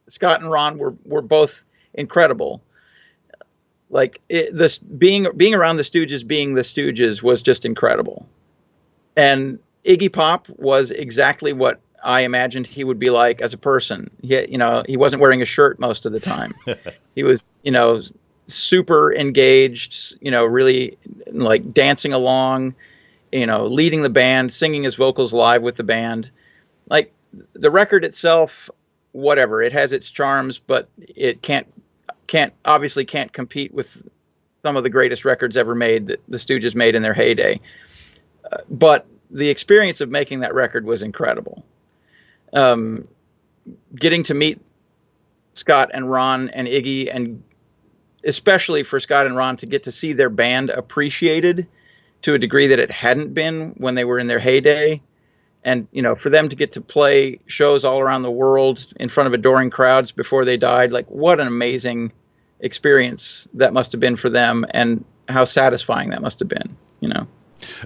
Scott and Ron were both incredible. Like being around the Stooges, being the Stooges was just incredible. And Iggy Pop was exactly what I imagined he would be like as a person. He wasn't wearing a shirt most of the time. He was, super engaged, really like dancing along, leading the band, singing his vocals live with the band. Like the record itself, whatever, it has its charms, but it can't compete with some of the greatest records ever made that the Stooges made in their heyday. But the experience of making that record was incredible. Getting to meet Scott and Ron and Iggy, and especially for Scott and Ron to get to see their band appreciated to a degree that it hadn't been when they were in their heyday. And, for them to get to play shows all around the world in front of adoring crowds before they died, like what an amazing experience that must have been for them, and how satisfying that must have been,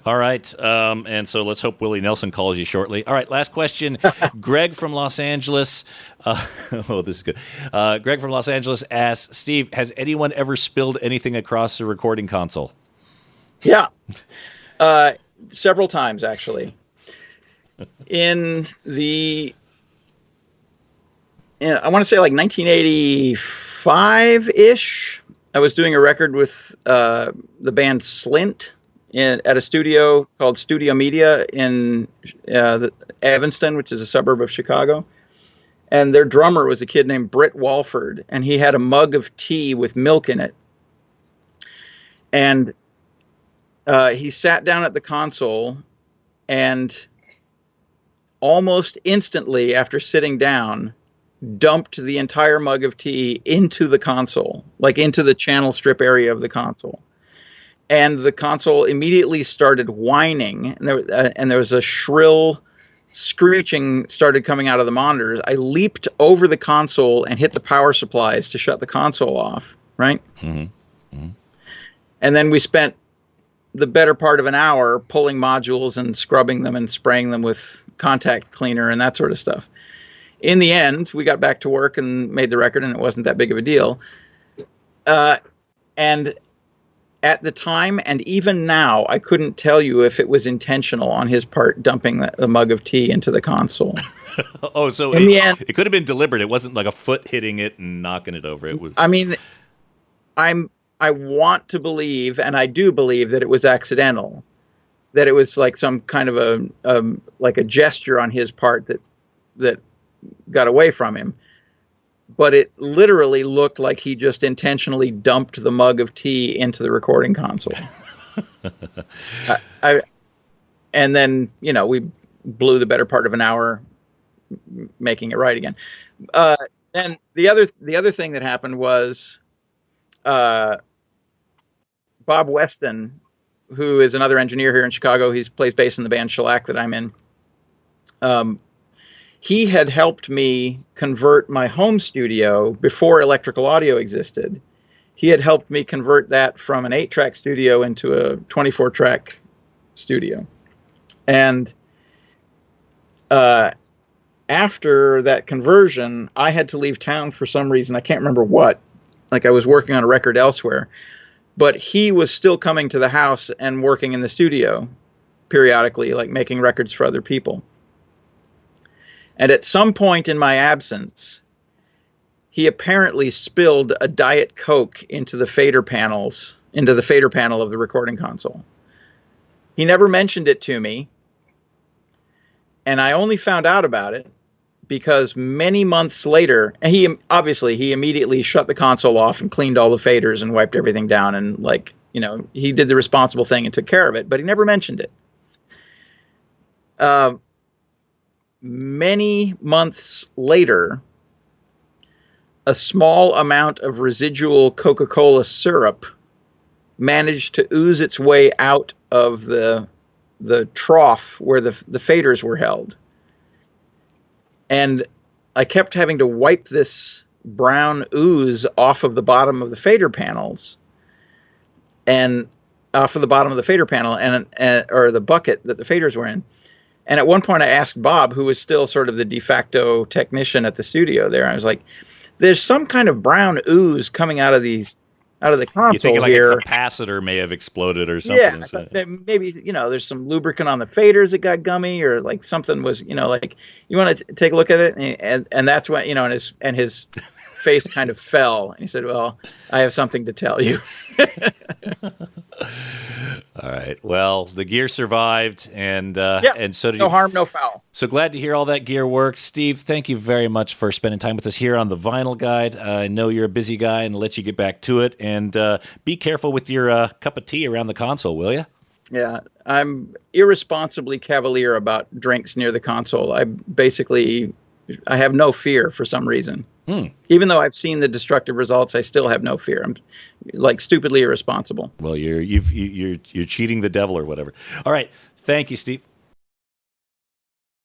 All right. And so let's hope Willie Nelson calls you shortly. All right. Last question. Greg from Los Angeles. This is good. Greg from Los Angeles asks, Steve, has anyone ever spilled anything across the recording console? Yeah. Several times, actually. In I want to say like 1985-ish, I was doing a record with the band Slint at a studio called Studio Media in Evanston, which is a suburb of Chicago. And their drummer was a kid named Britt Walford, and he had a mug of tea with milk in it. And he sat down at the console, and almost instantly after sitting down, dumped the entire mug of tea into the console, like into the channel strip area of the console. And the console immediately started whining, and there was a shrill screeching started coming out of the monitors. I leaped over the console and hit the power supplies to shut the console off, right? Mm-hmm. Mm-hmm. And then we spent the better part of an hour pulling modules and scrubbing them and spraying them with contact cleaner and that sort of stuff. In the end, we got back to work and made the record, and it wasn't that big of a deal. And at the time, and even now, I couldn't tell you if it was intentional on his part dumping the mug of tea into the console. Oh, so in the end, it could have been deliberate. It wasn't like a foot hitting it and knocking it over. It was. I mean, I want to believe, and I do believe, that it was accidental, that it was like some kind of a gesture on his part that got away from him. But it literally looked like he just intentionally dumped the mug of tea into the recording console. And then, we blew the better part of an hour making it right again. Then the other thing that happened was Bob Weston, who is another engineer here in Chicago. He plays bass in the band Shellac that I'm in. He had helped me convert my home studio before electrical audio existed. He had helped me convert that from an 8-track studio into a 24-track studio. And after that conversion, I had to leave town for some reason. I can't remember what. Like I was working on a record elsewhere. But he was still coming to the house and working in the studio periodically, like making records for other people. And at some point in my absence, he apparently spilled a Diet Coke into the fader panel of the recording console. He never mentioned it to me, and I only found out about it because many months later, and he immediately shut the console off and cleaned all the faders and wiped everything down, and he did the responsible thing and took care of it, but he never mentioned it. Many months later, a small amount of residual Coca-Cola syrup managed to ooze its way out of the trough where the faders were held. And I kept having to wipe this brown ooze off of the bottom of the fader panels and off of the bottom of the fader panel or the bucket that the faders were in. And at one point I asked Bob, who was still sort of the de facto technician at the studio there, I was like, there's some kind of brown ooze coming out of the console. You think like here. A capacitor may have exploded or something? Yeah, maybe, there's some lubricant on the faders that got gummy, or like something was, like, you want to take a look at it? And that's when, and his face kind of fell. And he said, well, I have something to tell you. All right. Well, the gear survived, and so did no harm, no foul. So glad to hear all that gear works. Steve, thank you very much for spending time with us here on the Vinyl Guide. I know you're a busy guy, and I'll let you get back to it. And be careful with your cup of tea around the console, will you? Yeah, I'm irresponsibly cavalier about drinks near the console. I have no fear for some reason. Even though I've seen the destructive results, I still have no fear. I'm like stupidly irresponsible. Well, you're cheating the devil or whatever. All right. Thank you, Steve.